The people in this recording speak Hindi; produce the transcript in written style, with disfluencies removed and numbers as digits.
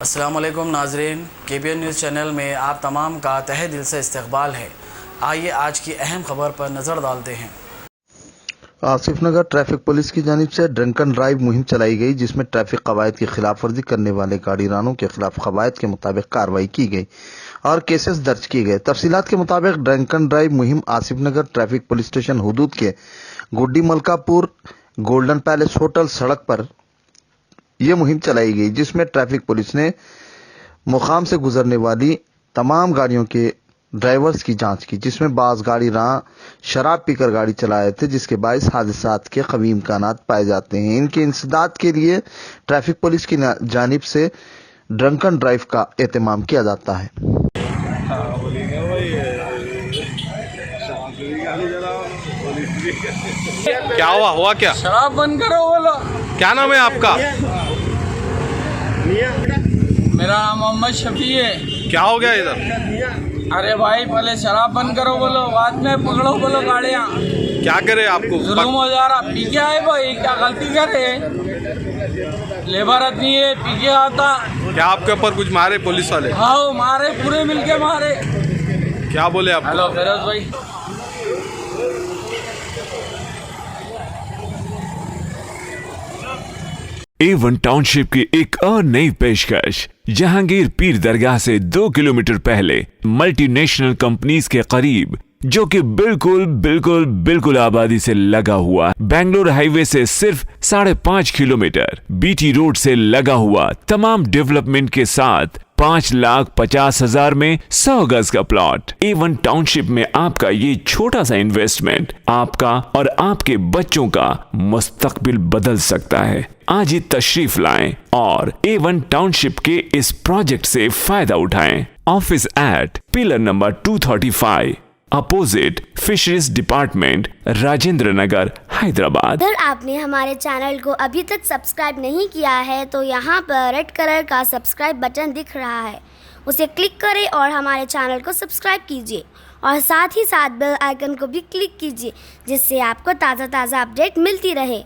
अस्सलामुअलैकुम नाज़रीन, KBN न्यूज़ चैनल में आप तमाम का तहे दिल से इस्तकबाल है। आइए आज की अहम खबर पर नज़र डालते हैं। आसिफ नगर ट्रैफिक पुलिस की जानिब से ड्रंकन ड्राइव मुहिम चलाई गई, जिसमें ट्रैफिक कवायद की खिलाफ वर्जी करने वाले गाड़ीरानों के खिलाफ कवायद के मुताबिक कार्रवाई की गई और केसेस दर्ज किए गए। तफसीलात के मुताबिक ड्रंकन ड्राइव मुहिम आसिफ नगर ट्रैफिक पुलिस स्टेशन हुदूद के गुड्डी मलकापुर गोल्डन पैलेस होटल सड़क पर यह मुहिम चलाई गई, जिसमें ट्रैफिक पुलिस ने मुकाम से गुजरने वाली तमाम गाड़ियों के ड्राइवर्स की जांच की, जिसमें बाज गाड़ी शराब पीकर गाड़ी चला रहे थे, जिसके बायस हादसात के कवी इम्कानात पाए जाते हैं। इनके इंसदाद के लिए ट्रैफिक पुलिस की जानिब से ड्रंकन ड्राइव का एहतमाम किया जाता है। क्या हुआ क्या? शराब बंद करो बोलो। क्या नाम है आपका? मेरा नाम मोहम्मद शफी है। क्या हो गया इधर? अरे भाई पहले शराब बंद करो बोलो, बाद में पकड़ो बोलो गाड़ियाँ। क्या करे आपको? जुल्म हो जा रहा। पी के आए भाई, क्या गलती करे? लेबर आदमी है, पी के आता। क्या आपके ऊपर कुछ मारे पुलिस वाले? हाँ मारे, पूरे मिलके मारे। क्या बोले आप? हेलो फिरोज भाई। A1 टाउनशिप की एक और नई पेशकश। जहांगीर पीर दरगाह से 2 किलोमीटर पहले मल्टीनेशनल कंपनीज के करीब, जो कि बिल्कुल आबादी से लगा हुआ, बेंगलोर हाईवे से सिर्फ 5.5 किलोमीटर, BT रोड से लगा हुआ, तमाम डेवलपमेंट के साथ 5,50,000 में 100 गज का प्लॉट। A1 टाउनशिप में आपका ये छोटा सा इन्वेस्टमेंट आपका और आपके बच्चों का मुस्तकबिल बदल सकता है। आज ही तशरीफ लाएं और A1 टाउनशिप के इस प्रोजेक्ट से फायदा उठाएं। Office at pillar number 235 opposite fisheries department, Rajendra Nagar, Hyderabad. अगर आपने हमारे चैनल को अभी तक सब्सक्राइब नहीं किया है तो यहाँ पर रेड कलर का सब्सक्राइब बटन दिख रहा है, उसे क्लिक करें और हमारे चैनल को सब्सक्राइब कीजिए और साथ ही साथ बेल आइकन को भी क्लिक कीजिए, जिससे आपको ताज़ा अपडेट मिलती रहे।